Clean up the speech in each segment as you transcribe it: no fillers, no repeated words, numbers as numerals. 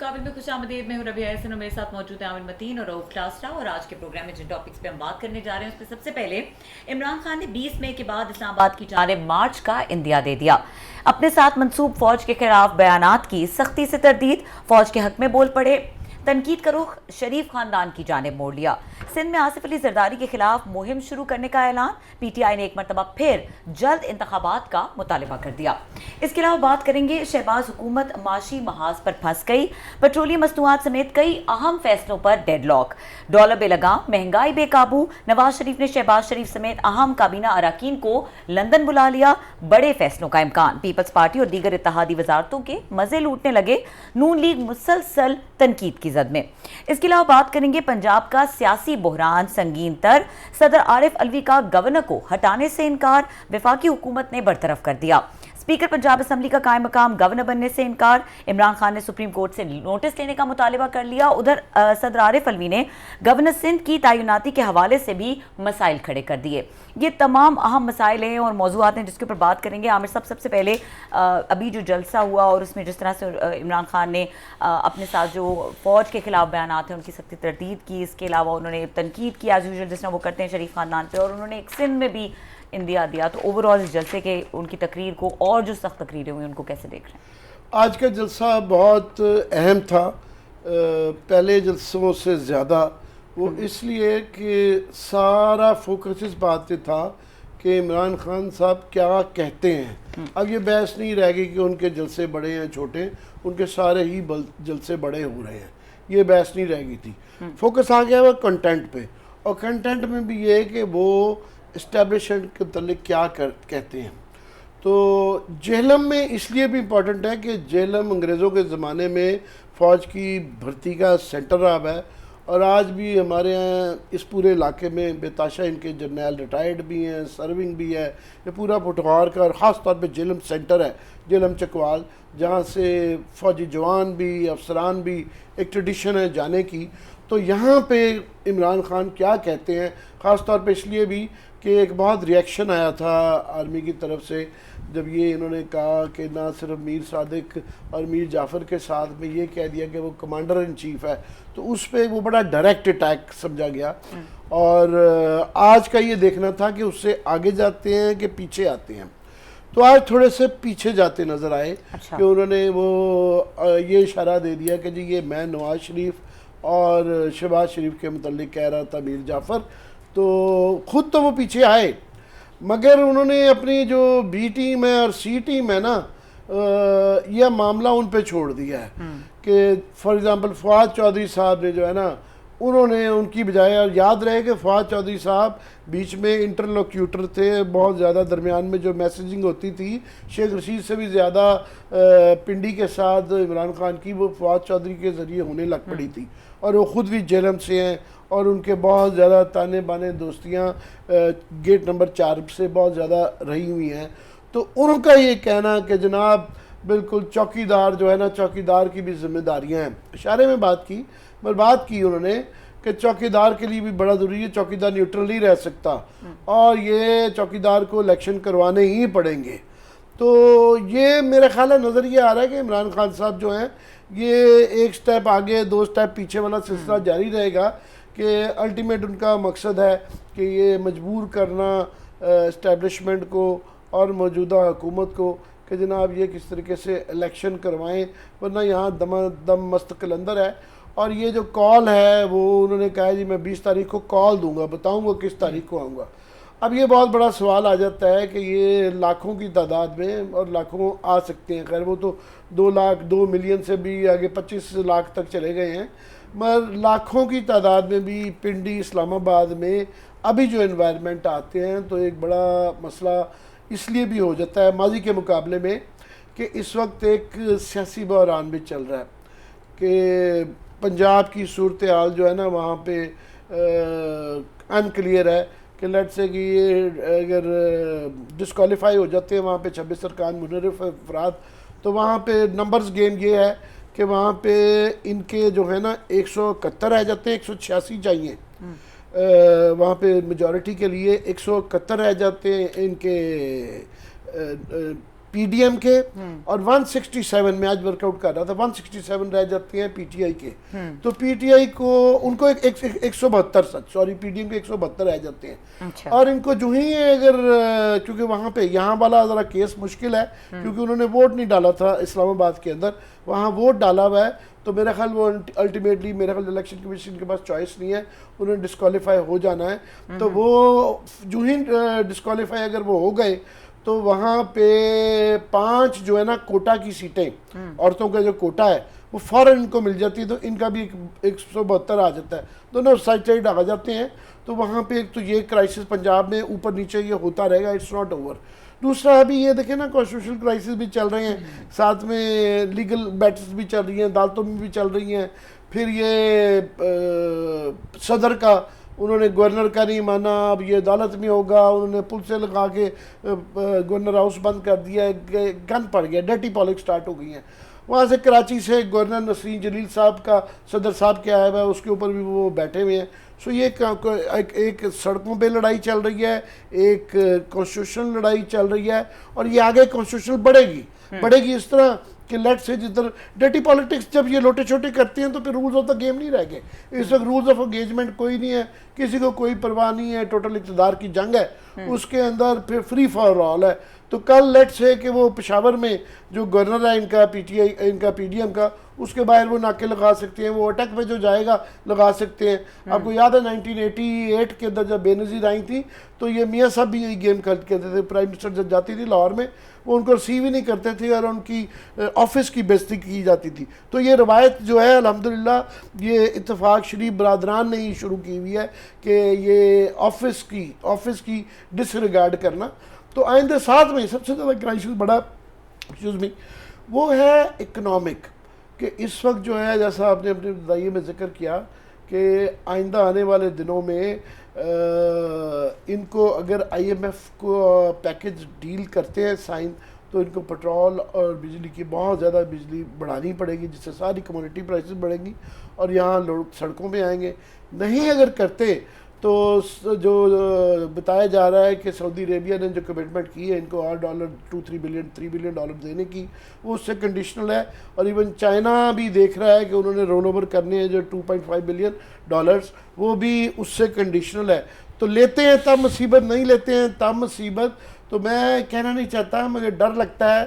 काबिल में खुशामदीद। मैं हूं रबिया हसन और मेरे साथ मौजूद हैं आमिर मतीन और रऊफ क्लास्टा। और आज के प्रोग्राम में जिन टॉपिक्स पे हम बात करने जा रहे हैं उसमें सबसे पहले इमरान खान ने 20 मई के बाद इस्लामाबाद की जानिब मार्च का इंदिया दे दिया। अपने साथ मंसूब फौज के खिलाफ बयानात की सख्ती से तरदीद, फौज के हक में बोल पड़े, तनकीद का रुख शरीफ खानदान की जानिब मोड़ लिया। सिंध में आसिफ अली जरदारी के खिलाफ मुहिम शुरू करने का ऐलान, पीटीआई ने एक मरतबा फिर जल्द इंतखाबात का मुतालिबा कर दिया। इसके अलावा बात करेंगे शहबाज हुकूमत माशी महाज पर फंस गई, पेट्रोलियम मसनूआत समेत कई अहम फैसलों पर डेडलॉक, डॉलर बेलगाम, महंगाई बेकाबू, नवाज शरीफ ने शहबाज शरीफ समेत अहम काबीना अराकीन को लंदन बुला लिया, बड़े फैसलों का इम्कान, पीपल्स पार्टी और दीगर इत्तेहादी वजारतों के मजे लूटने लगे, नून लीग मुसलसल तनकीद की जद में। इसके अलावा बात करेंगे पंजाब का सियासी बहरान संगीन तर, सदर आरिफ अलवी का गवर्नर को हटाने से इनकार, वफाकी हुकूमत ने बरतरफ कर दिया, स्पीकर पंजाब असम्बली का कायम मकाम गवर्नर बनने से इनकार, इमरान खान ने सुप्रीम कोर्ट से नोटिस लेने का मुतालिबा कर लिया। उधर सदर आरिफ अलवी ने गवर्नर सिंध की तैनाती के हवाले से भी मसाइल खड़े कर दिए। ये तमाम अहम मसाइल हैं और मौजूआत हैं जिसके ऊपर बात करेंगे। आमिर साहब, सबसे पहले अभी जो जलसा हुआ और उसमें जिस तरह से इमरान खान ने अपने साथ जो फौज के खिलाफ बयानात हैं उनकी सख्ती तरदीद की, इसके अलावा उन्होंने तनकीद की एज यूजुअल जिस तरह वो करते हैं शरीफ खानदान पे, और उन्होंने एक सिंध में भी इंदिया दिया। तो ओवरऑल इस जलसे के उनकी तकरीर को और जो सख्त तकरीरें हुई उनको कैसे देख रहे हैं? आज का जलसा बहुत अहम था, पहले जलसों से ज़्यादा। वो इसलिए कि सारा फोकस इस बात पे था कि इमरान खान साहब क्या कहते हैं। अब ये बहस नहीं रहेगी कि उनके जलसे बड़े हैं छोटे, उनके सारे ही जलसे बड़े हो रहे हैं, ये बहस नहीं रहेगी थी। फोकस आ गया वो कंटेंट पे, और कंटेंट में भी ये है कि वो इस्टेब्लिशमेंट के मतलब क्या कहते हैं। तो जेहलम में इसलिए भी इम्पॉर्टेंट है कि जेहलम अंग्रेज़ों के ज़माने में फ़ौज की भर्ती का सेंटर अब है, और आज भी हमारे यहाँ इस पूरे इलाके में बेताशा इनके जर्नैल रिटायर्ड भी हैं, सर्विंग भी है। ये पूरा पुठवार का और ख़ास तौर पे जेहलम सेंटर है, जेहलम चकवाल, जहाँ से फ़ौजी जवान भी अफसरान भी एक ट्रेडिशन है जाने की। तो यहाँ पे इमरान खान क्या कहते हैं, ख़ास तौर पे इसलिए भी कि एक बहुत रिएक्शन आया था आर्मी की तरफ से जब ये इन्होंने कहा कि ना सिर्फ मीर सादिक और मीर जाफ़र के साथ में ये कह दिया कि वो कमांडर इन चीफ़ है, तो उस पर वो बड़ा डायरेक्ट अटैक समझा गया। और आज का ये देखना था कि उससे आगे जाते हैं कि पीछे आते हैं। तो आज थोड़े से पीछे जाते नज़र आए। अच्छा। कि उन्होंने वो ये इशारा दे दिया कि जी ये मैं नवाज शरीफ और शहबाज शरीफ के मुतल्लिक़ कह रहा था मीर जाफ़र, तो ख़ुद तो वो पीछे आए, मगर उन्होंने अपनी जो बी टीम है और सी टीम है ना, यह मामला उन पे छोड़ दिया है। कि फॉर एग्ज़ाम्पल फवाद चौधरी साहब ने जो है ना, उन्होंने उनकी बजाय, और याद रहे कि फवाद चौधरी साहब बीच में इंटरलोक्यूटर थे, बहुत ज़्यादा दरमियान में जो मैसेजिंग होती थी शेख रशीद से भी ज़्यादा पिंडी के साथ इमरान खान की वो फवाद चौधरी के ज़रिए होने लग पड़ी थी। और वो ख़ुद भी जेलम से हैं और उनके बहुत ज़्यादा ताने बाने दोस्तियाँ गेट नंबर 4 से बहुत ज़्यादा रही हुई हैं। तो उनका ये कहना कि जनाब बिल्कुल चौकीदार जो है ना, चौकीदार की भी जिम्मेदारियाँ हैं, इशारे में बात की, पर बात की उन्होंने कि चौकीदार के लिए भी बड़ा ज़रूरी है, चौकीदार न्यूट्रल नहीं रह सकता और ये चौकीदार को इलेक्शन करवाने ही पड़ेंगे। तो ये मेरा ख्याल है नज़र ये आ रहा है कि इमरान खान साहब जो हैं ये एक स्टेप आगे 2 स्टेप पीछे वाला सिलसिला जारी रहेगा कि अल्टीमेट उनका मकसद है कि ये मजबूर करना इस्टेब्लिशमेंट को और मौजूदा हुकूमत को कि जनाब ये किस तरीके से इलेक्शन करवाएं, वरना यहाँ दम मस्त कलंदर है। और ये जो कॉल है वो उन्होंने कहा जी मैं 20 तारीख को कॉल दूंगा, बताऊंगा किस तारीख को आऊँगा। अब ये बहुत बड़ा सवाल आ जाता है कि ये लाखों की तादाद में, और लाखों आ सकते हैं, खैर वो तो 2 लाख 2 मिलियन से भी आगे 25 लाख तक चले गए हैं, मगर लाखों की तादाद में भी पिंडी इस्लामाबाद में अभी जो इन्वायरमेंट आते हैं तो एक बड़ा मसला इसलिए भी हो जाता है माजी के मुकाबले में कि इस वक्त एक सियासी बहरान भी चल रहा है कि पंजाब की सूरत हाल जो है ना वहाँ पे अनक्लियर है कि लेट से कि ये अगर डिस्क्वालीफाई हो जाते हैं वहाँ पे 26 अरकान मुनर्रिफ अफराद, तो वहाँ पे नंबर्स गेम ये है कि वहाँ पे इनके जो है ना 171 रह जाते हैं, 186 चाहिए वहाँ पे मेजॉरिटी के लिए, 171 रह जाते हैं इनके पीडीएम के, और 167 में आज वर्कआउट कर रहा था, 167 रह जाते हैं पीटीआई के। तो पीटीआई को उनको 172 पीडीएम के 172 रह जाते हैं। अच्छा। और इनको जो ही अगर क्योंकि वहाँ पे यहाँ वाला ज़रा केस मुश्किल है, क्योंकि उन्होंने वोट नहीं डाला था इस्लामाबाद के अंदर, वहाँ वोट डाला हुआ है, तो मेरा ख्याल वो अल्टीमेटली मेरा ख्याल इलेक्शन कमीशन के पास चॉइस नहीं है, उन्हें डिस्क्वालीफाई हो जाना है। तो वो जो ही डिस्क्वालीफाई अगर वो हो गए तो वहाँ पे 5 जो है ना कोटा की सीटें, औरतों का जो कोटा है वो फौरन इनको मिल जाती है, तो इनका भी 172 आ जाता है, दोनों साइड आ जाते हैं। तो वहाँ पे एक तो ये क्राइसिस पंजाब में ऊपर नीचे ये होता रहेगा, इट्स नॉट ओवर। दूसरा अभी ये देखें ना, कॉन्स्टिट्यूशनल क्राइसिस भी चल रहे हैं, साथ में लीगल बैटल्स भी चल रही हैं, अदालतों में भी चल रही हैं। फिर ये सदर का उन्होंने गवर्नर का नहीं माना, अब ये अदालत में होगा, उन्होंने पुल से लगा के गवर्नर हाउस बंद कर दिया है, गन पड़ गया, डर्टी पॉलिटिक्स स्टार्ट हो गई हैं। वहाँ से कराची से गवर्नर नसरीन जलील साहब का सदर साहब के आया हुआ है, उसके ऊपर भी वो बैठे हुए हैं। सो ये एक सड़कों पे लड़ाई चल रही है, एक कॉन्स्टिट्यूशनल लड़ाई चल रही है, और ये आगे कॉन्स्टिट्यूशनल बढ़ेगी इस तरह कि लेट से जिधर डर्टी पॉलिटिक्स जब ये लोटे छोटे करते हैं तो फिर रूल्स ऑफ द गेम नहीं रह गए। इस वक्त रूल्स ऑफ एंगेजमेंट कोई नहीं है, किसी को कोई परवाह नहीं है, टोटल इक़्तिदार की जंग है, उसके अंदर फिर फ्री फॉर ऑल है। तो कल लेट से कि वो पेशावर में जो गवर्नर है इनका पीटीआई इनका पीडीएम का, उसके बाहर वो नाके लगा सकते हैं, वो अटक पे जो जाएगा लगा सकते हैं। आपको याद है 1988 के अंदर जब बेनज़ीर आई थी तो ये मियाँ साहब भी यही गेम करते थे, प्राइम मिनिस्टर जब जाती थी लाहौर में वो उनको रिसीव ही नहीं करते थे और उनकी ऑफिस की बेइज्जती की जाती थी। तो ये रवायत जो है अल्हम्दुलिल्लाह ये इत्तेफाक शरीफ बरादरान ने ही शुरू की हुई है कि ये ऑफिस की डिसरिगार्ड करना। तो आइंदे साथ में सबसे ज़्यादा क्राइसिस बड़ा वो है इकनॉमिक, कि इस वक्त जो है जैसा आपने अपने बदाइए में जिक्र किया कि आइंदा आने वाले दिनों में इनको अगर आईएमएफ को पैकेज डील करते हैं साइन, तो इनको पेट्रोल और बिजली की बहुत ज़्यादा बिजली बढ़ानी पड़ेगी, जिससे सारी कमोडिटी प्राइसेस बढ़ेंगी और यहाँ लोग सड़कों पे आएंगे। नहीं अगर करते तो जो बताया जा रहा है कि सऊदी अरेबिया ने जो कमिटमेंट की है इनको $3 बिलियन देने की, वो उससे कंडीशनल है। और इवन चाइना भी देख रहा है कि उन्होंने रोल ओवर करने हैं जो $2.5 बिलियन, वो भी उससे कंडीशनल है। तो लेते हैं तब मुसीबत, नहीं लेते हैं तब मुसीबत। तो मैं कहना नहीं चाहता, मुझे डर लगता है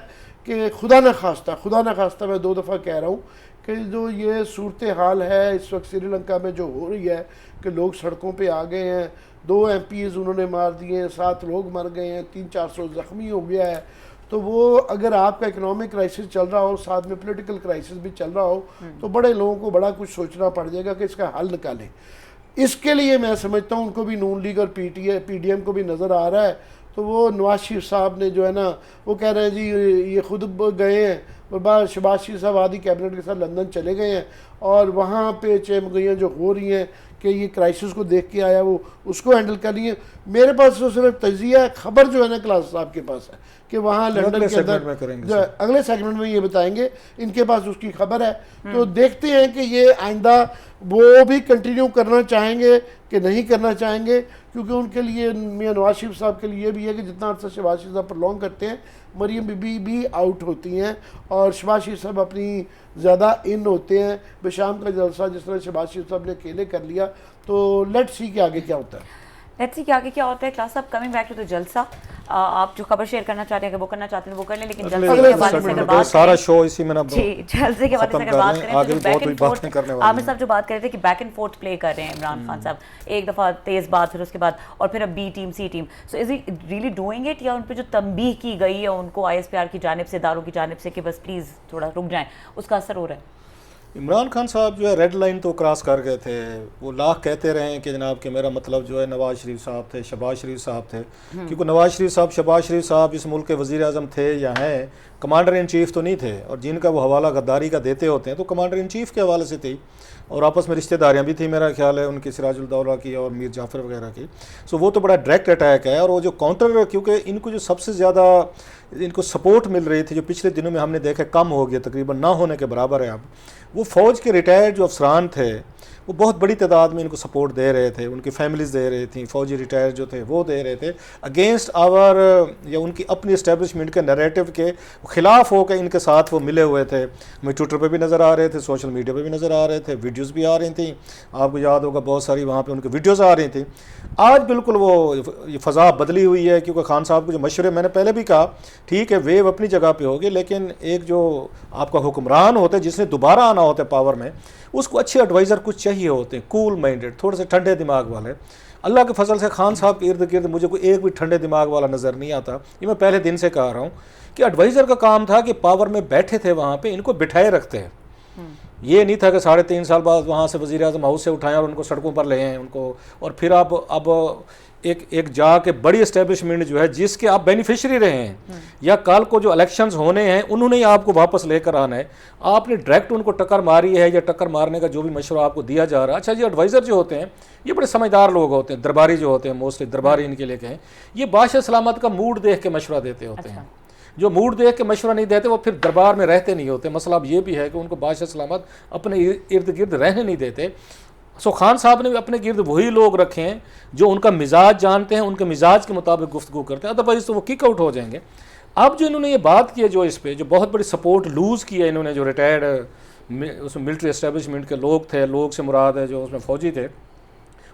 कि खुदा न खास्ता मैं 2 दफ़ा कह रहा हूँ कि जो ये सूरत हाल है इस वक्त श्रीलंका में जो हो रही है कि लोग सड़कों पे आ गए हैं, 2 MPs उन्होंने मार दिए हैं, 7 लोग मर गए हैं, 300-400 ज़ख्मी हो गया है। तो वो अगर आपका इकोनॉमिक क्राइसिस चल रहा हो, साथ में पॉलिटिकल क्राइसिस भी चल रहा हो, तो बड़े लोगों को बड़ा कुछ सोचना पड़ जाएगा कि इसका हल निकालें। इसके लिए मैं समझता हूँ उनको भी नून लीग और पीडीएम को भी नज़र आ रहा है। तो वो नवाज शरीफ साहब ने जो है ना वो कह रहे हैं जी ये खुद गए हैं, और बाद शहबाज शरीफ साहब आदि कैबिनेट के साथ लंदन चले गए हैं और वहाँ पे चमगइयाँ जो हो रही हैं कि ये क्राइसिस को देख के आया वो उसको हैंडल कर रही है। मेरे पास तो सिर्फ तजिया खबर जो है ना क्लास साहब के पास है कि वहाँ लंदन के अंदर अगले सेगमेंट में ये बताएंगे, इनके पास उसकी खबर है। तो देखते हैं कि ये आइंदा वो भी कंटिन्यू करना चाहेंगे कि नहीं करना चाहेंगे, क्योंकि उनके लिए मियां नवाज शरीफ साहब के लिए भी है कि जितना अर्सा शहबाज शरीफ साहब प्रलॉन्ग करते हैं, मरियम बीबी भी आउट होती हैं और शहबाज शरीफ साहब अपनी ज़्यादा इन होते हैं। बेशाम का जलसा जिस तरह शहबाज शरीफ साहब ने अकेले कर लिया, तो लेट्स सी कि आगे क्या होता है। लेट्स सी कि आगे क्या होता है। क्लास साहब कमिंग बैक टू द जलसा, आप जो खबर शेयर करना चाहते हैं अगर वो करना चाहते हैं वो कर लें, लेकिन जलसे के हवाले से अगर बात सारा शो इसी में ना जी जलसे के हवाले से अगर बात करें तो बैक एंड फोर्थ आमिर साहब जो बात कर रहे थे कि बैक एंड फोर्थ प्ले कर रहे हैं इमरान खान साहब, एक दफ़ा तेज़ बात फिर उसके बाद और फिर अब B team C team. So is he really doing it, या उन पर जो तंबीह की गई है उनको ISPR की जानिब से, इदारों की जानिब से कि बस प्लीज़ थोड़ा रुक जाएँ, उसका असर हो रहा है? इमरान खान साहब जो है रेड लाइन तो क्रॉस कर गए थे। वो लाख कहते रहे कि जनाब कि मेरा मतलब जो है नवाज शरीफ साहब थे, शहबाज शरीफ साहब थे, क्योंकि नवाज शरीफ साहब शहबाज शरीफ साहब इस मुल्क के वज़ीर आज़म थे या हैं, कमांडर इन चीफ़ तो नहीं थे। और जिनका वो हवाला गद्दारी का देते होते हैं तो कमांडर इन चीफ़ के हवाले से थी, और आपस में रिश्तेदारियाँ भी थी मेरा ख्याल है उनकी, सिराजुल-दौला की और मीर जाफ़र वगैरह की। सो वो तो बड़ा डायरेक्ट अटैक है। और वो जो काउंटर, क्योंकि इनको जो सबसे ज़्यादा इनको सपोर्ट मिल रही थी, जो पिछले दिनों में हमने देखा कम हो गया, तकरीबन ना होने के बराबर है अब। वो फ़ौज के रिटायर्ड जो अफसरान थे वो बहुत बड़ी तादाद में इनको सपोर्ट दे रहे थे, उनकी फैमिलीज़ दे रही थी, फ़ौजी रिटायर जो थे वो दे रहे थे, अगेंस्ट आवर या उनकी अपनी इस्टेब्लिशमेंट के नैरेटिव के ख़िलाफ़ होकर इनके साथ वो मिले हुए थे। हमें ट्विटर पे भी नज़र आ रहे थे, सोशल मीडिया पे भी नज़र आ रहे थे, वीडियोज़ भी आ रही थी, आपको याद होगा बहुत सारी वहाँ पर उनकी वीडियोज़ आ रही थी। आज बिल्कुल वो ये फ़ज़ा बदली हुई है, क्योंकि खान साहब को जो मशवरे, मैंने पहले भी कहा, ठीक है वेव अपनी जगह पे होगी, लेकिन एक जो आपका हुक्मरान होता है जिसने दोबारा आना होता है पावर में, उसको अच्छे एडवाइज़र कुछ चाहिए होते हैं, कूल माइंडेड, थोड़े से ठंडे दिमाग वाले। अल्लाह के फजल से खान साहब के इर्द गिर्द मुझे कोई एक भी ठंडे दिमाग वाला नज़र नहीं आता। ये मैं पहले दिन से कह रहा हूँ कि एडवाइज़र का काम था कि पावर में बैठे थे वहाँ पे, इनको बिठाए रखते हैं। ये नहीं था कि 3.5 साल बाद वहाँ से वज़ीर आज़म हाउस से उठाएं और उनको सड़कों पर ले आएं उनको, और फिर अब एक जाके बड़ी इस्टेब्लिशमेंट जो है जिसके आप बेनिफिशरी रहे हैं, या कल को जो इलेक्शंस होने हैं उन्होंने ही आपको वापस लेकर आना है, आपने डायरेक्ट उनको टक्कर मारी है, या टक्कर मारने का जो भी मशवरा आपको दिया जा रहा है। अच्छा, ये एडवाइज़र जो होते हैं ये बड़े समझदार लोग होते हैं, दरबारी जो होते हैं, मोस्टली दरबारी इनके लिए कहें, ये बादशाह सलामत का मूड देख के मशवरा देते होते हैं। जो मूड देख के मशवरा नहीं देते वो फिर दरबार में रहते नहीं होते। मसला अब ये भी है कि उनको बादशाह सलामत अपने इर्द गिर्द रहने नहीं देते। सो खान साहब ने भी अपने गिर्द वही लोग रखे हैं जो उनका मिजाज जानते हैं, उनके मिजाज के मुताबिक गुफ्तगू करते हैं, अदरवाइज तो वो किक आउट हो जाएंगे। अब जो इन्होंने ये बात की है, जो इस पर जो बहुत बड़ी सपोर्ट लूज़ की है इन्होंने, जो रिटायर्ड उसमें मिलिट्री एस्टेब्लिशमेंट के लोग थे, लोग से मुराद है जो उसमें फ़ौजी थे,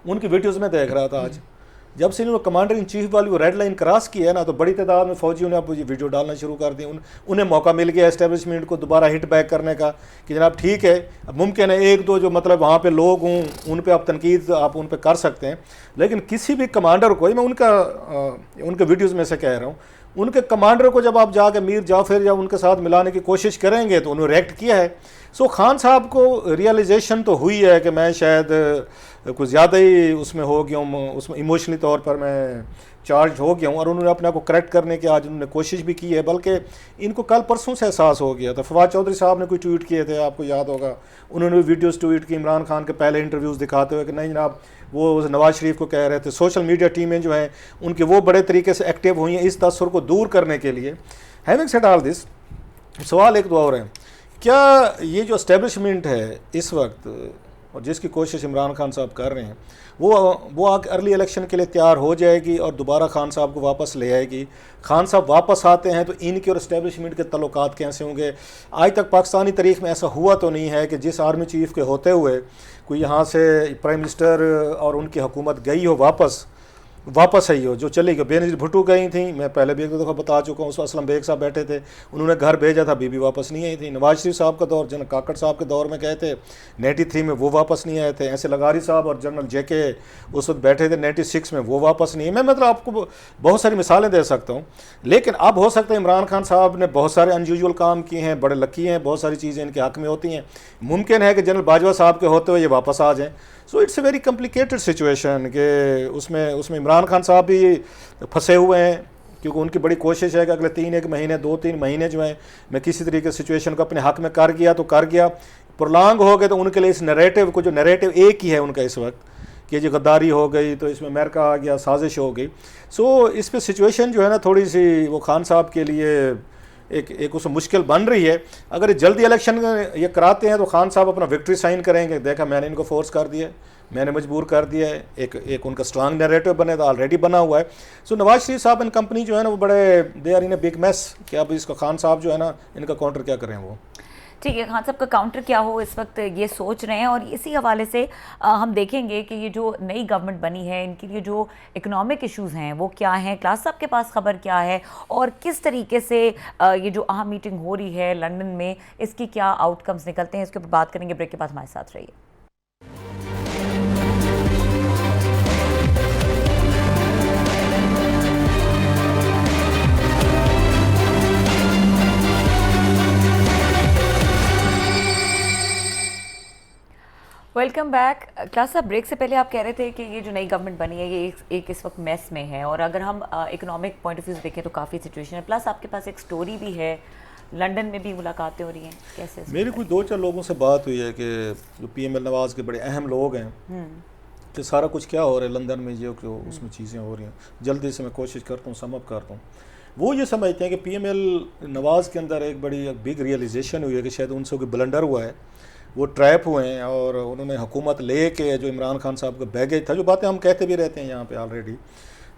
उनकी वीडियोज़ में देख रहा था आज। जब से इन्होंने कमांडर इन चीफ वाली वो रेड लाइन क्रॉस की है ना, तो बड़ी तादाद में फ़ौजियों ने अब ये वीडियो डालना शुरू कर दी। उन्हें मौका मिल गया एस्टेब्लिशमेंट को दोबारा हिट बैक करने का कि जनाब ठीक है, अब मुमकिन है एक दो जो मतलब वहाँ पे लोग हों उन पे आप तनकीद आप उन पे कर सकते हैं, लेकिन किसी भी कमांडर को, मैं उनके वीडियोज़ में से कह रहा हूँ, उनके कमांडर को जब आप जाकर मीर जाफर या उनके साथ मिलाने की कोशिश करेंगे तो उन्होंने रिएक्ट किया है। सो खान साहब को रियलाइजेशन तो हुई है कि मैं शायद कुछ ज़्यादा ही उसमें हो गया हूँ, उसमें इमोशनली तौर पर मैं चार्ज हो गया हूँ, और उन्होंने अपने आप को करेक्ट करने की आज उन्होंने कोशिश भी की है, बल्कि इनको कल परसों से एहसास हो गया था। फवाद चौधरी साहब ने कोई ट्वीट किए थे, आपको याद होगा, उन्होंने वीडियोज़ ट्वीट की इमरान खान के पहले इंटरव्यूज़ दिखाते हुए कि नहीं जनाब वो नवाज शरीफ को कह रहे थे। सोशल मीडिया टीमें जो हैं उनके वो बड़े तरीके से एक्टिव हुई हैं इस तसर को दूर करने के लिए। हैविंग सेड ऑल दिस, सवाल एक दो और है, क्या ये जो एस्टेब्लिशमेंट है इस वक्त और जिसकी कोशिश इमरान खान साहब कर रहे हैं वो आगे अर्ली इलेक्शन के लिए तैयार हो जाएगी और दोबारा खान साहब को वापस ले आएगी? खान साहब वापस आते हैं तो इनके और एस्टेब्लिशमेंट के तल्लुकात कैसे होंगे? आज तक पाकिस्तानी तारीख में ऐसा हुआ तो नहीं है कि जिस आर्मी चीफ के होते हुए कोई यहाँ से प्राइम मिनिस्टर और उनकी हुकूमत गई हो वापस आई हो, जो चली गई। बेनज़ीर भुट्टो गई थी, मैं पहले भी एक दो दफ़ा बता चुका हूँ, उस असलम बेग साहब बैठे थे, उन्होंने घर भेजा था, बीबी वापस नहीं आई थी। नवाज शरीफ साहब का दौर, जनरल काकड़ साहब के दौर में गए थे 93 में, वो वापस नहीं आए थे। ऐसे लगारी साहब और जनरल जेके उस वक्त बैठे थे 96 में, वो वापस नहीं। मैं मतलब आपको बहुत सारी मिसालें दे सकता हूँ, लेकिन अब हो सकता है इमरान खान साहब ने बहुत सारे अनयूजुअल काम किए हैं, बड़े लकी हैं, बहुत सारी चीज़ें इनके हक़ में होती हैं। मुमकिन है कि जनरल बाजवा साहब के होते हुए ये वापस आ जाएँ। So it's a very complicated situation कि उसमें इमरान खान साहब भी फंसे हुए हैं, क्योंकि उनकी बड़ी कोशिश है कि अगले 2-3 महीने जो हैं मैं किसी तरीके से सिचुएशन को अपने हक़ में कर गया तो कर गया, प्रोलॉन्ग हो गए तो उनके लिए इस नैरेटिव को, जो नैरेटिव एक ही है उनका इस वक्त कि जो गद्दारी हो गई तो इसमें अमेरिका आ गया, साजिश हो गई। सो इस पर सिचुएशन जो है ना थोड़ी सी वो खान साहब के लिए एक उसमें मुश्किल बन रही है। अगर जल्दी इलेक्शन ये कराते हैं तो खान साहब अपना विक्ट्री साइन करेंगे, देखा मैंने इनको फोर्स कर दिया, मैंने मजबूर कर दिया है, एक उनका स्ट्रांग नैरेटिव बने, ऑलरेडी बना हुआ है। सो नवाज शरीफ साहब एंड कंपनी जो है ना वो बड़े they are in a big mess कि अब इसका खान साहब जो है ना इनका काउंटर क्या करें वो। ठीक है, खान साहब का काउंटर क्या हो इस वक्त ये सोच रहे हैं, और इसी हवाले से हम देखेंगे कि ये जो नई गवर्नमेंट बनी है इनके लिए जो इकोनॉमिक इश्यूज़ हैं वो क्या हैं, क्लास साहब के पास खबर क्या है, और किस तरीके से ये जो अहम मीटिंग हो रही है लंदन में इसकी क्या आउटकम्स निकलते हैं, इसके ऊपर बात करेंगे। ब्रेक के बाद हमारे साथ रहिए। Welcome back. क्लास साहब, ब्रेक से पहले आप कह रहे थे कि ये जो नई गवर्नमेंट बनी है ये एक इस वक्त मेस में है, और अगर हम इकोनॉमिक पॉइंट ऑफ व्यू से देखें तो काफ़ी सिचुएशन है, प्लस आपके पास एक स्टोरी भी है, लंदन में भी मुलाकातें हो रही हैं, कैसे? मेरी कुछ 2-4 लोगों से बात हुई है कि जो PML नवाज के बड़े अहम लोग हैं कि सारा कुछ क्या हो रहा है लंदन में, जो उसमें चीज़ें हो रही हैं। जल्दी से मैं कोशिश करता हूँ समअप करता हूँ। वो ये समझते हैं कि PML नवाज़ के अंदर एक बड़ी बिग रियलाइजेशन हुई है कि शायद उनसे कोई ब्लंडर हुआ है, वो ट्रैप हुए हैं और उन्होंने हुकूमत ले के जो इमरान खान साहब का बैगेज था, जो बातें हम कहते भी रहते हैं यहाँ पे ऑलरेडी,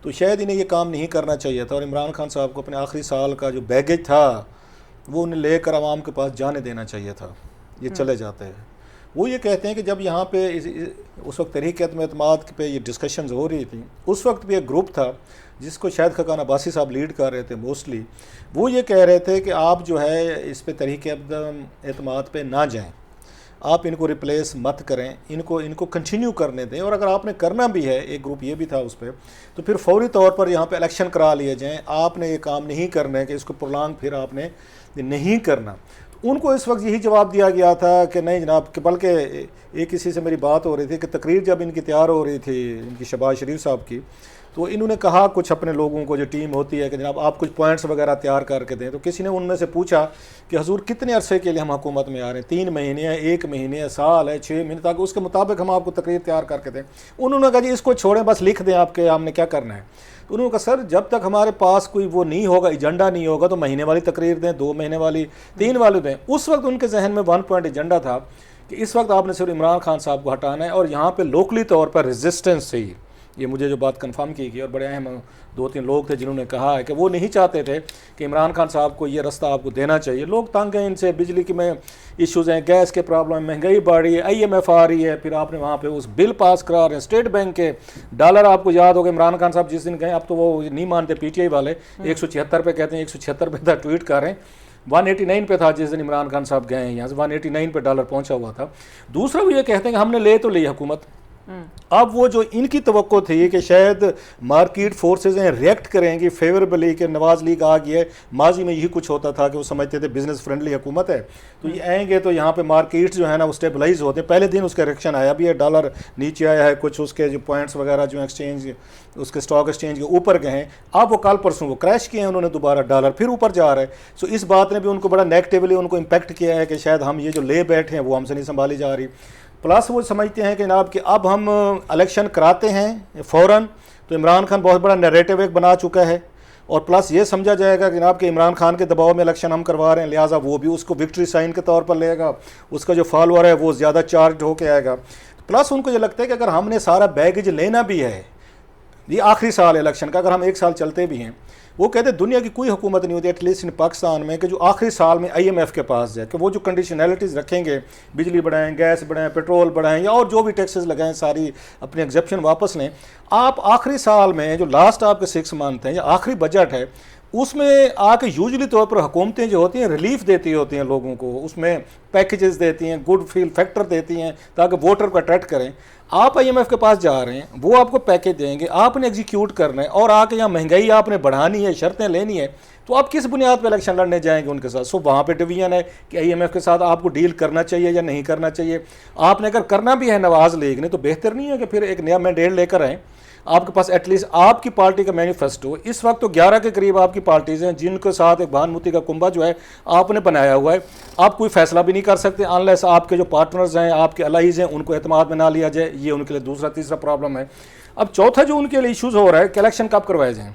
तो शायद इन्हें ये काम नहीं करना चाहिए था और इमरान खान साहब को अपने आखिरी साल का जो बैगेज था वो उन्हें लेकर आवाम के पास जाने देना चाहिए था। ये चले जाते हैं। वो ये कहते हैं कि जब यहाँ पे उस वक्त तहरीक एतमाद पे ये डिस्कशंस हो रही थी, उस वक्त भी एक ग्रुप था जिसको शायद खकान अब्बासी साहब लीड कर रहे थे मोस्टली। वो ये कह रहे थे कि आप जो है इस पे तहरीक एतमाद पे ना जाएं, आप इनको रिप्लेस मत करें, इनको कंटिन्यू करने दें, और अगर आपने करना भी है, एक ग्रुप ये भी था उस पर, तो फिर फौरी तौर पर यहाँ पे इलेक्शन करा लिए जाएं। आपने ये काम नहीं करना है कि इसको प्रोलॉन्ग फिर आपने नहीं करना। उनको इस वक्त यही जवाब दिया गया था कि नहीं जनाब, कि बल्कि एक किसी से मेरी बात हो रही थी कि तकरीर जब इनकी तैयार हो रही थी, इनकी शहबाज शरीफ साहब की, तो इन्होंने कहा कुछ अपने लोगों को, जो टीम होती है, कि जनाब आप कुछ पॉइंट्स वगैरह तैयार करके दें। तो किसी ने उनमें से पूछा कि हजूर कितने अरसे के लिए हम हुकूमत में आ रहे हैं, 3 महीने है, 1 महीने है, साल है, 6 महीने, ताकि उसके मुताबिक हम आपको तकरीर तैयार करके दें। उन्होंने कहा जी इसको छोड़ें, बस लिख दें आपके, हमने क्या करना है। तो उन्होंने कहा सर जब तक हमारे पास कोई वो नहीं होगा, एजेंडा नहीं होगा, तो महीने वाली तकरीर दें, 2 महीने वाली, 3 वाली दें। उस वक्त उनके जहन में 1 पॉइंट एजेंडा था कि इस वक्त आपने सिर्फ इमरान खान साहब को हटाना है, और यहाँ पे लोकली तौर पर रेजिस्टेंस से ही ये मुझे जो बात कंफर्म की गई, और बड़े अहम 2-3 लोग थे जिन्होंने कहा है कि वो नहीं चाहते थे कि इमरान खान साहब को ये रास्ता आपको देना चाहिए। लोग तंग हैं इनसे, बिजली की में इश्यूज़ हैं, गैस के प्रॉब्लम, महंगाई बढ़ रही है, IMF आ रही है, फिर आपने वहाँ पे उस बिल पास करा रहे हैं स्टेट बैंक के, डॉलर आपको याद होगा इमरान खान साहब जिस दिन गए, अब तो वो नहीं मानते PTI वाले, 176 पे कहते हैं, 176 पे था, ट्वीट कर रहे हैं, 189 पे था जिस दिन इमरान खान साहब गए हैं यहाँ से, 189 पे डॉलर पहुँचा हुआ था। दूसरा वो ये कहते हैं कि हमने ले तो ली हुकूमत, अब वो जो इनकी तवक्को थी कि शायद मार्केट फोर्सेज हैं रिएक्ट करेंगी फेवरेबली कि नवाज लीग आ गई है, माजी में यही कुछ होता था कि वो समझते थे बिजनेस फ्रेंडली हुकूमत है, तो ये आएंगे तो यहाँ पे मार्केट्स जो है ना वो स्टेबलाइज होते हैं। पहले दिन उसका रिएक्शन आया भी है, डॉलर नीचे आया है, कुछ उसके जो पॉइंट्स वगैरह जो एक्सचेंज, उसके स्टॉक एक्सचेंज के ऊपर गए हैं, अब वो कल परसों वो क्रैश किए हैं उन्होंने, दोबारा डॉलर फिर ऊपर जा रहा है। सो इस बात ने भी उनको बड़ा नेगेटिवली उनको इम्पैक्ट किया है कि शायद हम ये जो ले बैठे हैं वो हमसे नहीं संभाली जा रही। प्लस वो समझते हैं कि जनाब कि अब हम इलेक्शन कराते हैं फ़ौरन, तो इमरान खान बहुत बड़ा नैरेटिव एक बना चुका है, और प्लस ये समझा जाएगा कि जनाब कि इमरान खान के दबाव में इलेक्शन हम करवा रहे हैं, लिहाजा वो भी उसको विक्ट्री साइन के तौर पर लेगा, उसका जो फॉलोअर है वो ज़्यादा चार्ज होकर आएगा। प्लस उनको ये लगता है कि अगर हमने सारा बैगेज लेना भी है, ये आखिरी साल इलेक्शन का, अगर हम 1 साल चलते भी हैं, वो कहते हैं दुनिया की कोई हुकूमत नहीं होती एटलीस्ट इन पाकिस्तान में कि जो आखिरी साल में IMF के पास जाए, कि वो जो कंडीशनैलिटीज़ रखेंगे, बिजली बढ़ाएं, गैस बढ़ाएं, पेट्रोल बढ़ाएं, या और जो भी टैक्सेस लगाएं सारी अपने एग्जेप्शन वापस लें। आप आखिरी साल में जो लास्ट आपके 6 मंथ हैं या आखिरी बजट है, उसमें आके यूजली तौर पर हुकूमतें जो होती हैं रिलीफ देती होती हैं लोगों को, उसमें पैकेजेस देती हैं, गुड फील फैक्टर देती हैं ताकि वोटर को अट्रैक्ट करें। आप IMF के पास जा रहे हैं, वो आपको पैकेज देंगे, आपने एग्जीक्यूट करना है, और आके यहाँ महंगाई आपने बढ़ानी है, शर्तें लेनी है, तो आप किस बुनियाद पर इलेक्शन लड़ने जाएंगे उनके साथ। सो वहाँ पे डिवीजन है कि IMF के साथ आपको डील करना चाहिए या नहीं करना चाहिए। आपने अगर करना भी है नवाज लीग ने, तो बेहतर नहीं है कि फिर एक नया मैंडेट लेकर आएँ, आपके पास एटलीस्ट आपकी पार्टी का मैनिफेस्टो। इस वक्त तो 11 के करीब आपकी पार्टीज़ हैं जिनके साथ एक भानुमती का कुंभा जो है आपने बनाया हुआ है। आप कोई फैसला भी नहीं कर सकते अनलेस आपके जो पार्टनर्स हैं, आपके अलाइज हैं, उनको एतमाद में ना लिया जाए। ये उनके लिए दूसरा तीसरा प्रॉब्लम है। अब चौथा जो उनके लिए इशूज़ हो रहा है कि इलेक्शन कब करवाए जाएँ।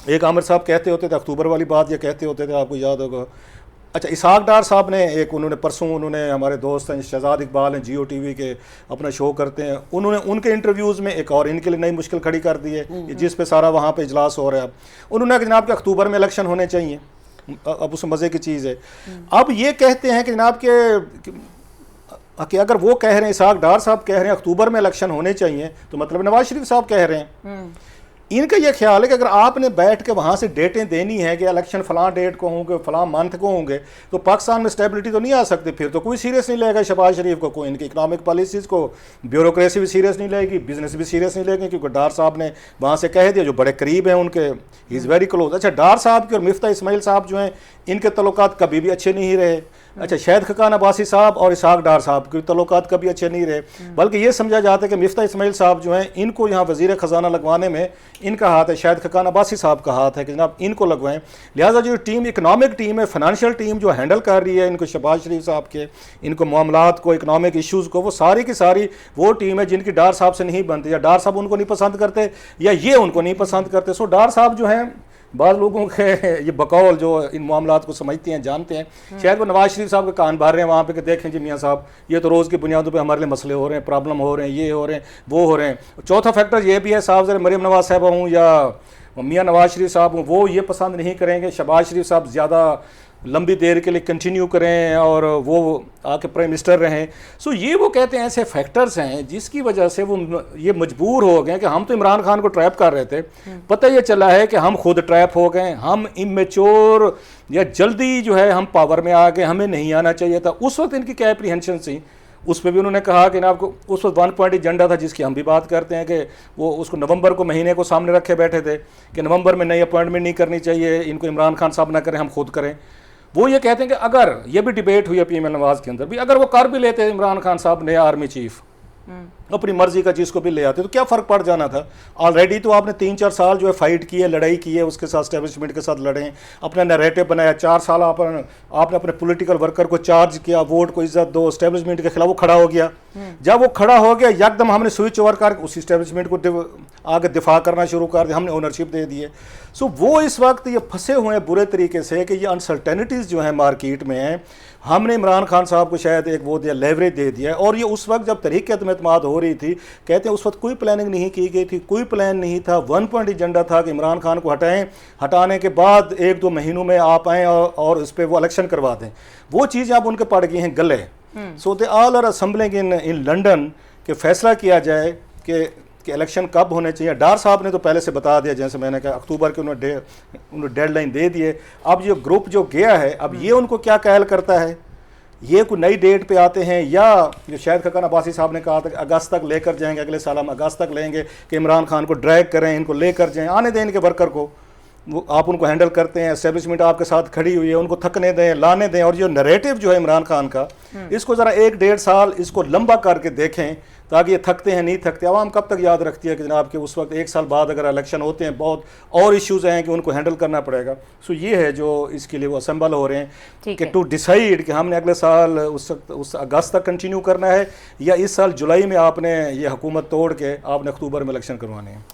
एक आमिर साहब कहते होते थे अक्टूबर वाली बात, ये कहते होते थे, आपको याद होगा। अच्छा, इसहाक डार साहब ने एक, उन्होंने परसों, उन्होंने हमारे दोस्त हैं शहजाद इकबाल हैं, Jio TV के अपना शो करते हैं, उन्होंने उनके इंटरव्यूज़ में एक और इनके लिए नई मुश्किल खड़ी कर दी है जिस पे सारा वहाँ पे इजलास हो रहा है। अब उन्होंने कहा जनाब कि अक्टूबर में इलेक्शन होने चाहिए। अब उस मज़े की चीज़ है, अब ये कहते हैं कि जनाब कि अगर वो कह रहे हैं, इसहाक डार साहब कह रहे हैं अक्टूबर में इलेक्शन होने चाहिए, तो मतलब नवाज शरीफ साहब कह रहे हैं। इनका यह ख्याल है कि अगर आपने बैठ के वहाँ से डेटें देनी है कि इलेक्शन फलां डेट को होंगे, फलां मंथ को होंगे, तो पाकिस्तान में स्टेबिलिटी तो नहीं आ सकती। फिर तो कोई सीरियस नहीं लेगा शहबाज शरीफ को, कोई इनकी इकनॉमिक पॉलिसीज़ को, ब्यूरोक्रेसी भी सीरियस नहीं लेगी, बिजनेस भी सीरियस नहीं लेगी, क्योंकि डार साहब ने वहाँ से कह दिया, जो बड़े करीब हैं उनके, ही इज़ वेरी क्लोज। अच्छा, डार साहब के और मिफ्ता इस्माइल साहब जो हैं, इनके तल्लुकात कभी भी अच्छे नहीं रहे। अच्छा, शाहिद खकान अब्बासी साहब और इसहाक डार साहब के तल्लुकात कभी अच्छे नहीं रहे, बल्कि ये समझा जाता है कि मिफ्ता इस्माइल साहब जो हैं, इनको यहाँ वज़ीर ख़जाना लगवाने में इनका हाथ है, शाहिद खकान अब्बासी साहब का हाथ है कि जनाब इनको लगवाएं। लिहाजा जो टीम, इकनॉमिक टीम है, फाइनेंशियल टीम जो हैंडल कर रही है इनको, शहबाज शरीफ साहब के इनको मामलात को, इकनॉमिक इशूज़ को, वो सारी की सारी वो टीम है जिनकी डार साहब से नहीं बनती, या डार साहब उनको नहीं पसंद करते या ये उनको नहीं पसंद करते। सो डार साहब जो हैं बाद लोगों के ये बकौल जो इन मामलात को समझते हैं, जानते हैं, शायद वो नवाज शरीफ साहब के कान भर रहे हैं वहाँ पे कि देखें जी मियाँ साहब, ये तो रोज़ की बुनियादों पे हमारे लिए मसले हो रहे हैं, प्रॉब्लम हो रहे हैं, ये हो रहे हैं, वो हो रहे हैं। चौथा फैक्टर ये भी है, साहब जरा मरीम नवाज साहब हूँ या मियाँ नवाज शरीफ साहब हूँ, वो ये पसंद नहीं करेंगे शहबाज शरीफ साहब ज़्यादा लंबी देर के लिए कंटिन्यू करें और वो आके प्राइम मिनिस्टर रहें। सो ये वो कहते हैं ऐसे फैक्टर्स हैं जिसकी वजह से वो ये मजबूर हो गए कि हम तो इमरान खान को ट्रैप कर रहे थे, पता ये चला है कि हम खुद ट्रैप हो गए, हम इमेच्योर या जल्दी जो है हम पावर में आ गए, हमें नहीं आना चाहिए था। उस वक्त इनकी क्या एप्रीहेंशन थी, उस पर भी उन्होंने कहा कि ना आपको उस वक्त 1 पॉइंट एजेंडा था जिसकी हम भी बात करते हैं कि वो उसको नवंबर को महीने को सामने रखे बैठे थे कि नवंबर में नई अपॉइंटमेंट नहीं करनी चाहिए, इनको इमरान खान साहब ना करें, हम खुद करें। वो ये कहते हैं कि अगर ये भी डिबेट हुई है पीएम नवाज के अंदर भी, अगर वो कर भी लेते इमरान खान साहब ने आर्मी चीफ अपनी मर्जी का जिसको भी ले आते तो क्या फ़र्क पड़ जाना था। ऑलरेडी तो आपने 3-4 साल जो है फाइट की है, लड़ाई की है, उसके साथ एस्टेब्लिशमेंट के साथ लड़े, अपना नैरेटिव बनाया, 4 साल आपने अपने पॉलिटिकल वर्कर को चार्ज किया, वोट को इज्जत दो, एस्टेब्लिशमेंट के खिलाफ वो खड़ा हो गया। जब वो खड़ा हो गया यकदम हमने स्विच ओवर करके उस एस्टेब्लिशमेंट को आगे दिफा करना शुरू कर दिया, हमने ओनरशिप दे दी है। सो वो इस वक्त ये फंसे हुए हैं बुरे तरीके से कि ये अनसर्टेनिटीज़ जो है मार्केट में हैं। हमने इमरान खान साहब को शायद एक वो दिया, लेवरेज दे दिया, और ये उस वक्त जब तहरीक एतमाद हो रही थी, कहते हैं उस वक्त कोई प्लानिंग नहीं की गई थी, कोई प्लान नहीं था, 1 पॉइंट एजेंडा था कि इमरान खान को हटाएं, हटाने के बाद 1-2 महीनों में आप आएँ और उस पर वो इलेक्शन करवा दें। वो चीज़ें अब उनके पड़ गई हैं गले। So they all are assembling in London कि फैसला किया जाए कि इलेक्शन कब होने चाहिए। डार साहब ने तो पहले से बता दिया, जैसे मैंने कहा अक्टूबर के उन्होंने डेडलाइन दे दिए। अब ये ग्रुप जो गया है, अब ये उनको क्या कहल करता है, ये कोई नई डेट पे आते हैं या जो शायद खकान अब्बासी साहब ने कहा था कि अगस्त तक लेकर जाएंगे, अगले साल हम अगस्त तक लेंगे कि इमरान खान को ड्रैग करें, इनको लेकर जाएं, आने दें इनके वर्कर को, वो आप उनको हैंडल करते हैं, एस्टेब्लिशमेंट आपके साथ खड़ी हुई है, उनको थकने दें, लाने दें। और जो नैरेटिव जो है इमरान खान का, इसको ज़रा 1-1.5 साल इसको लंबा करके देखें ताकि ये थकते हैं नहीं थकते। आवाम कब तक याद रखती है कि जनाब के उस वक्त 1 साल बाद अगर इलेक्शन होते हैं बहुत और इश्यूज़ हैं कि उनको हैंडल करना पड़ेगा। सो ये है जो इसके लिए वो असेंबल हो रहे हैं कि टू डिसाइड कि हमने अगले साल उस अगस्त तक कंटिन्यू करना है या इस साल जुलाई में आपने ये हुकूमत तोड़ के आपने अक्टूबर में इलेक्शन करवाने हैं।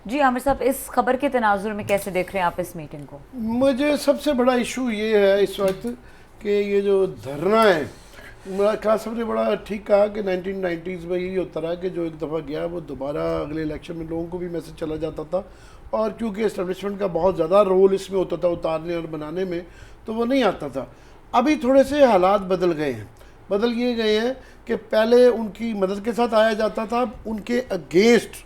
जी आमिर साहब, इस खबर के तनाजुर में कैसे देख रहे हैं आप इस मीटिंग को? मुझे सबसे बड़ा इशू ये है इस वक्त कि ये जो धरना है, इमरान खान साहब ने बड़ा ठीक कहा कि 1990s में यही होता रहा कि जो एक दफ़ा गया वो दोबारा अगले इलेक्शन में लोगों को भी मैसेज चला जाता था, और क्योंकि एस्टेब्लिशमेंट का बहुत ज़्यादा रोल इसमें होता था उतारने और बनाने में, तो वो नहीं आता था। अभी थोड़े से हालात बदल गए हैं, बदल ये गए हैं कि पहले उनकी मदद के साथ आया जाता था, उनके अगेंस्ट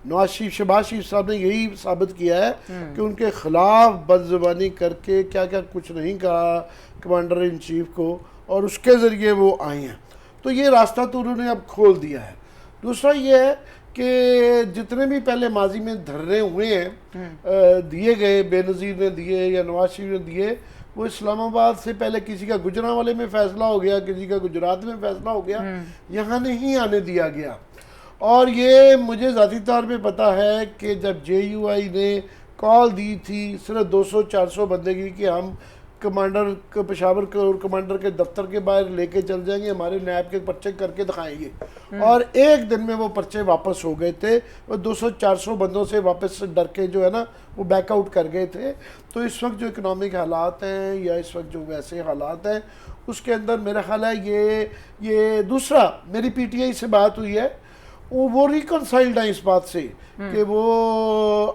नवाज शरीफ शहबाज शरीफ साहब ने यही साबित किया है कि उनके खिलाफ बदजुबानी करके क्या क्या कुछ नहीं कहा कमांडर इन चीफ को, और उसके ज़रिए वो आए हैं। तो ये रास्ता तो उन्होंने अब खोल दिया है। दूसरा ये है कि जितने भी पहले माजी में धरने हुए हैं, दिए गए, बेनज़ीर ने दिए या नवाज शरीफ ने दिए, वो इस्लामाबाद से पहले किसी का गुजरांवाले में फ़ैसला हो गया, किसी का गुजरात में फ़ैसला हो गया, यहाँ नहीं आने दिया गया। और ये मुझे ज़ाती तौर पे पता है कि जब JUI ने कॉल दी थी सिर्फ 200-400 बंदे की कि हम कमांडर को पेशावर कोर कमांडर के दफ्तर के बाहर लेके चल जाएंगे, हमारे नैब के पर्चे करके दिखाएंगे, और एक दिन में वो पर्चे वापस हो गए थे। वो 200-400 बंदों से वापस डर के जो है ना वो बैकआउट कर गए थे। तो इस वक्त जो इकनॉमिक हालात हैं या इस वक्त जो वैसे हालात हैं उसके अंदर मेरा ख्याल है ये दूसरा मेरी PTI से बात हुई है, वो रिकनसाइल्ड है इस बात से कि वो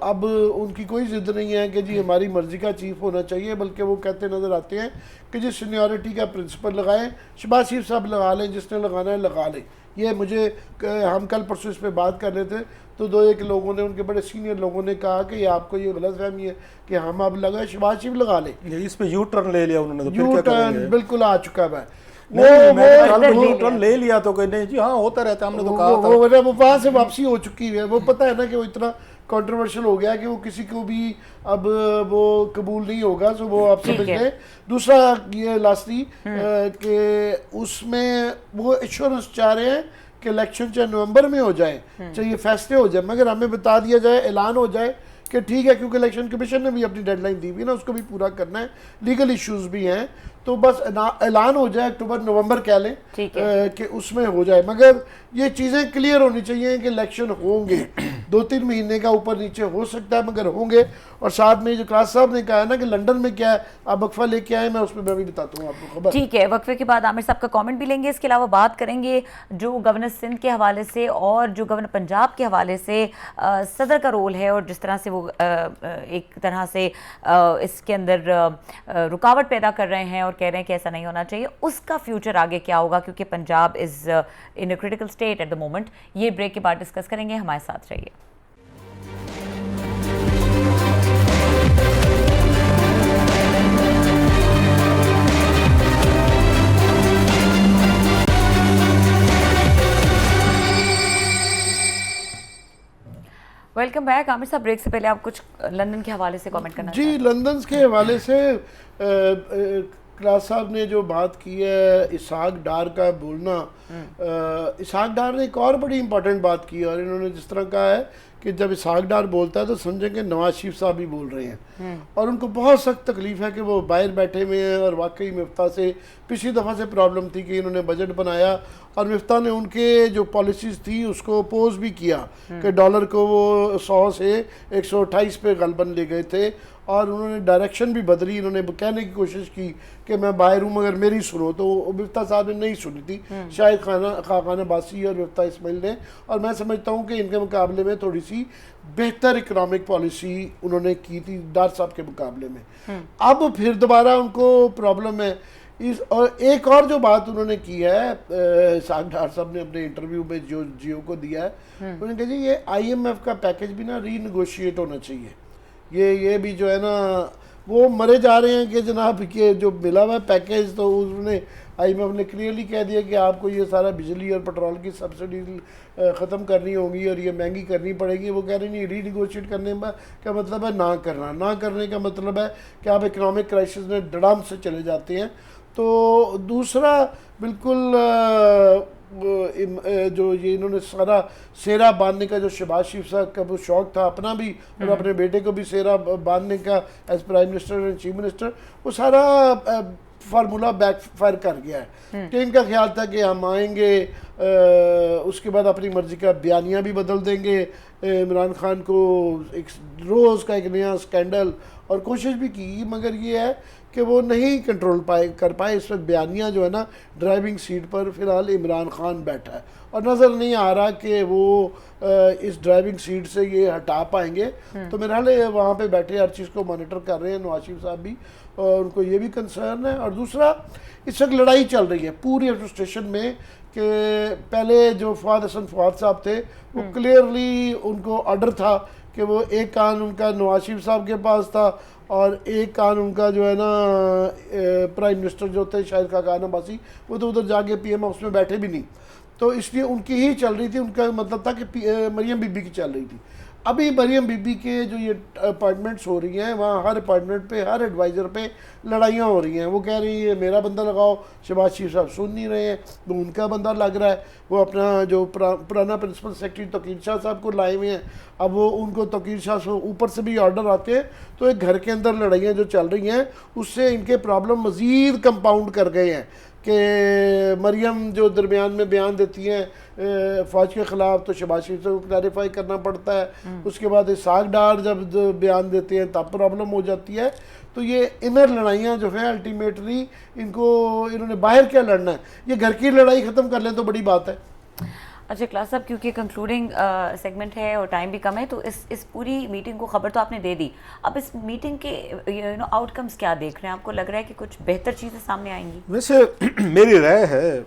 अब उनकी कोई ज़िद नहीं है कि जी हमारी मर्ज़ी का चीफ होना चाहिए, बल्कि वो कहते नज़र आते हैं कि जी सीनियरिटी का प्रिंसिपल लगाएं, शहबाज शरीफ साहब लगा लें, जिसने लगाना है लगा लें। ये मुझे हम कल परसों इस पर बात कर रहे थे तो 2-1 लोगों ने, उनके बड़े सीनियर लोगों ने कहा कि ये आपको ये गलतफहमी है कि हम अब लगाए शहबाज शरीफ लगा लें। इस पर यू टर्न ले लिया उन्होंने, तो यू टर्न बिल्कुल आ चुका है। वो टर्न ले लिया तो कोई नहीं जी, हाँ होता रहता है, हमने तो कहा था वो वहाँ से वापसी हो चुकी है। वो पता है ना कि वो इतना कंट्रोवर्शियल हो गया कि वो किसी को भी अब वो कबूल नहीं होगा, सो वो आप समझ लें। दूसरा ये लास्टली कि उसमें वो एश्योरेंस चाह रहे हैं कि इलेक्शन चाहे नवंबर में हो जाए, चाहे ये फैसले हो जाए, मगर हमें बता दिया जाए, ऐलान हो जाए कि ठीक है, क्योंकि इलेक्शन कमीशन ने भी अपनी डेडलाइन दी हुई है ना, उसको भी पूरा करना है, लीगल इश्यूज भी हैं। तो बस ऐलान हो जाए अक्टूबर नवंबर कह लें ठीक है। कि उसमें हो जाए, मगर ये चीज़ें क्लियर होनी चाहिए कि इलेक्शन होंगे, 2-3 महीने का ऊपर नीचे हो सकता है मगर होंगे। और साथ में जो क्लास साहब ने कहा ना कि लंदन में क्या है, आप वक्फा लेके आए, मैं उसमें मैं भी बताता हूँ आपको खबर। ठीक है, वक्फे के बाद आमिर साहब का कमेंट भी लेंगे, इसके अलावा बात करेंगे जो गवर्नर सिंध के हवाले से और जो गवर्नर पंजाब के हवाले से सदर का रोल है और जिस तरह से वो एक तरह से इसके अंदर रुकावट पैदा कर रहे हैं और कह रहे हैं कि ऐसा नहीं होना चाहिए, उसका फ्यूचर आगे क्या होगा, क्योंकि Punjab is in a critical state at the moment. ये ब्रेक के बाद डिस्कस करेंगे, हमारे साथ रहिए। Welcome back. आमिर साहब, ब्रेक से पहले आप कुछ लंदन के हवाले से कमेंट करना जी, लंदन के हवाले से क्लास साहब ने जो बात की है इसहाक डार का बोलना, इसहाक डार ने एक और बड़ी इंपॉर्टेंट बात की है और इन्होंने जिस तरह कहा है कि जब इसहाक डार बोलता है तो समझेंगे नवाज शरीफ साहब भी बोल रहे हैं और उनको बहुत सख्त तकलीफ है कि वो बाहर बैठे हुए हैं। और वाकई मिफ्ता से पिछली दफ़ा से प्रॉब्लम थी कि इन्होंने बजट बनाया और मिफ्ता ने उनके जो पॉलिसीज़ थी उसको अपोज भी किया कि डॉलर को वो 100 से 128 पे गलबन ले गए थे और उन्होंने डायरेक्शन भी बदली। इन्होंने कहने की कोशिश की कि मैं बाहर हूँ मगर मेरी सुनो, तो मिफ्ता साहब ने नहीं सुनी थी, शायद खाकान अब्बासी और मिफ्ता इस्माइल ने। और मैं समझता हूँ कि इनके मुकाबले में थोड़ी सी बेहतर इकनॉमिक पॉलिसी उन्होंने की थी डार साहब के मुकाबले में। अब फिर दोबारा उनको प्रॉब्लम है इस। और एक और जो बात उन्होंने की है, साग डार साहब ने अपने इंटरव्यू में जो जियो को दिया है, उन्होंने कहा जी ये IMF का पैकेज भी ना रीनेगोशिएट होना चाहिए। ये भी जो है ना वो मरे जा रहे हैं कि जनाब के जो मिला हुआ पैकेज, तो उन्होंने IMF ने क्लियरली कह दिया कि आपको ये सारा बिजली और पेट्रोल की सब्सिडी ख़त्म करनी होगी और ये महंगी करनी पड़ेगी। वो कह रहे नहीं, रीनेगोशिएट करने का मतलब है ना करना, ना करने का मतलब है कि आप इकनॉमिक क्राइसिस में धड़ाम से चले जाते हैं। तो दूसरा बिल्कुल जो ये इन्होंने सारा सेरा बांधने का जो शहबाज शरीफ साहब का वो शौक़ था अपना भी और अपने बेटे को भी सेरा बांधने का as prime minister and chief minister, वो सारा फार्मूला बैकफायर कर गया है। कि इनका ख्याल था कि हम आएंगे, उसके बाद अपनी मर्ज़ी का बयानिया भी बदल देंगे, इमरान खान को एक रोज़ का एक नया स्कैंडल, और कोशिश भी की मगर ये है कि वो नहीं कंट्रोल कर पाए। इस वक्त बयानिया जो है ना ड्राइविंग सीट पर फ़िलहाल इमरान खान बैठा है और नज़र नहीं आ रहा कि वो इस ड्राइविंग सीट से ये हटा पाएंगे। तो मेरे ख्याल है वहाँ पे बैठे हर चीज़ को मॉनिटर कर रहे हैं नवाज शरीफ साहब भी, और उनको ये भी कंसर्न है। और दूसरा, इस वक्त लड़ाई चल रही है पूरी एडमिनिस्ट्रेशन में कि पहले जो फवाद हसन फवाद साहब थे वो क्लियरली उनको ऑर्डर था कि वो एक कान उनका नवाज शरीफ साहब के पास था और एक कान उनका जो है ना प्राइम मिनिस्टर जो थे शायद खाकान अब्बासी, वो तो उधर जाके PM हाउस में बैठे भी नहीं, तो इसलिए उनकी ही चल रही थी। उनका मतलब था कि मरियम बीबी की चल रही थी। अभी मरियम बीबी के जो ये अपॉइंटमेंट्स हो रही हैं वहाँ हर अपॉइंटमेंट पे हर एडवाइज़र पे लड़ाइयाँ हो रही हैं। वो कह रही है मेरा बंदा लगाओ, शहबाज शरीफ साहब सुन नहीं रहे हैं, तो उनका बंदा लग रहा है। वो अपना जो पुराना प्रिंसिपल सेक्रेटरी तोकीर शाह साहब को लाए हुए हैं, अब वो उनको तोकीर शाह से ऊपर से भी ऑर्डर आते हैं, तो एक घर के अंदर लड़ाइयाँ जो चल रही हैं उससे इनके प्रॉब्लम मज़ीद कंपाउंड कर गए हैं कि मरियम जो दरमियान में बयान देती हैं फ़ौज के ख़िलाफ़ तो शहबाज शरीफ को क्लैरिफाई करना पड़ता है, उसके बाद इसहाक डार जब बयान देते हैं तब प्रॉब्लम हो जाती है। तो ये इनर लड़ाइयाँ जो है अल्टीमेटली इन्होंने बाहर क्या लड़ना है, ये घर की लड़ाई ख़त्म कर लें तो बड़ी बात है। अच्छा क्लास साहब, क्योंकि कंक्लूडिंग सेगमेंट है और टाइम भी कम है, तो इस पूरी मीटिंग को खबर तो आपने दे दी, अब इस मीटिंग के आउटकम्स क्या देख रहे हैं? आपको लग रहा है कि कुछ बेहतर चीज़ें सामने आएंगी? वैसे मेरी राय है,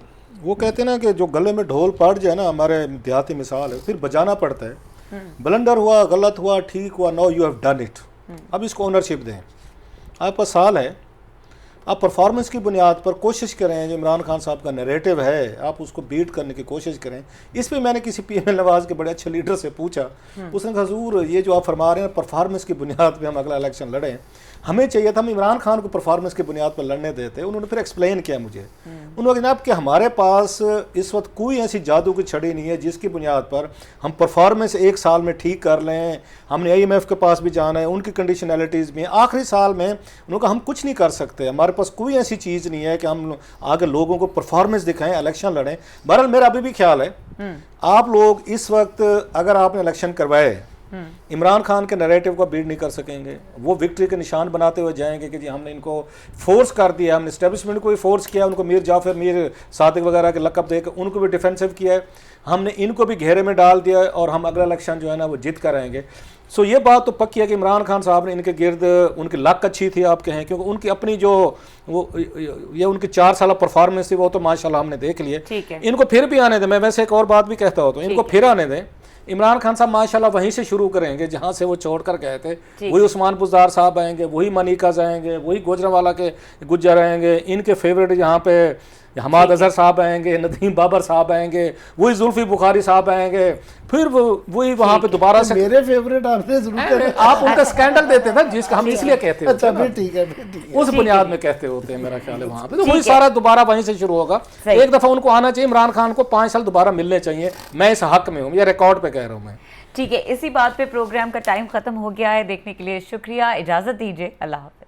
वो कहते हैं ना कि जो गले में ढोल पड़ जाए ना, हमारे देहाती मिसाल है, फिर बजाना पड़ता है। ब्लंडर हुआ, गलत हुआ, ठीक हुआ, now you have done it, अब इसको ओनरशिप दें। आपके पास साल है, आप परफॉर्मेंस की बुनियाद पर कोशिश करें, जो इमरान खान साहब का नैरेटिव है आप उसको बीट करने की कोशिश करें। इस पे मैंने किसी PML नवाज के बड़े अच्छे लीडर से पूछा, उसने कहा हजूर ये जो आप फरमा रहे हैं परफॉर्मेंस की बुनियाद पे हम अगला इलेक्शन लड़ें, हमें चाहिए था हम इमरान खान को परफॉर्मेंस की बुनियाद पर लड़ने देते। उन्होंने फिर एक्सप्लेन किया मुझे, उन्होंने जनाब कि हमारे पास इस वक्त कोई ऐसी जादू की छड़ी नहीं है जिसकी बुनियाद पर हम परफॉर्मेंस एक साल में ठीक कर लें। हमने IMF के पास भी जाना है, उनकी कंडीशनैलिटीज़ भी हैं। आखिरी साल में उन्होंने कहा हम कुछ नहीं कर सकते, हमारे पास कोई ऐसी चीज़ नहीं है कि हम आगे लोगों को परफॉर्मेंस दिखाएं, इलेक्शन लड़ें। बहरहाल मेरा अभी भी ख्याल है आप लोग इस वक्त अगर आपने इलेक्शन करवाए, इमरान खान के नैरेटिव को बीट नहीं कर सकेंगे। वो विक्ट्री के निशान बनाते हुए जाएंगे कि जी हमने इनको फोर्स कर दिया, हमने इस्टेब्लिशमेंट को भी फोर्स किया, उनको मीर जाफर, मीर सादिक वगैरह के लकब देकर उनको भी डिफेंसिव किया है, हमने इनको भी घेरे में डाल दिया है और हम अगला इलेक्शन जो है ना वो जीत कर आएंगे। सो ये बात तो पक्की है कि इमरान खान साहब ने इनके गिर्द, उनकी लक अच्छी थी आप कहें, क्योंकि उनकी अपनी जो वो ये उनकी 4 साल परफॉर्मेंस थी वो तो माशाल्लाह हमने देख लिए। इनको फिर भी आने दें। मैं वैसे एक और बात भी कहता हूँ, तो इनको फिर आने दें। इमरान खान साहब माशाल्लाह वहीं से शुरू करेंगे जहां से वो छोड़ कर गए थे। वही उस्मान बुज़दार साहब आएंगे, वही मनिकाज आएंगे, वही गुजरावाला के गुज्जर आएंगे, इनके फेवरेट यहाँ पे हमाद अजहर साहब आएंगे, नदीम बाबर साहब आएंगे, वही जुल्फी बुखारी साहब आएंगे, फिर वही वहाँ पे दोबारा से मेरे फेवरेट आपने जरूर आप उनका स्कैंडल देते थे जिसका हम इसलिए कहते अच्छा हैं, फिर ठीक है, उस बुनियाद में कहते होते हैं मेरा ख्याल है वहाँ पे। तो वही सारा दोबारा वहीं से शुरू होगा। एक दफ़ा उनको आना चाहिए, इमरान खान को 5 साल दोबारा मिलने चाहिए। मैं इस हक में हूँ, ये रिकॉर्ड पे कह रहा हूँ मैं। ठीक है, इसी बात पे प्रोग्राम का टाइम खत्म हो गया है। देखने के लिए शुक्रिया, इजाजत दीजिए, अल्लाह हाफिज।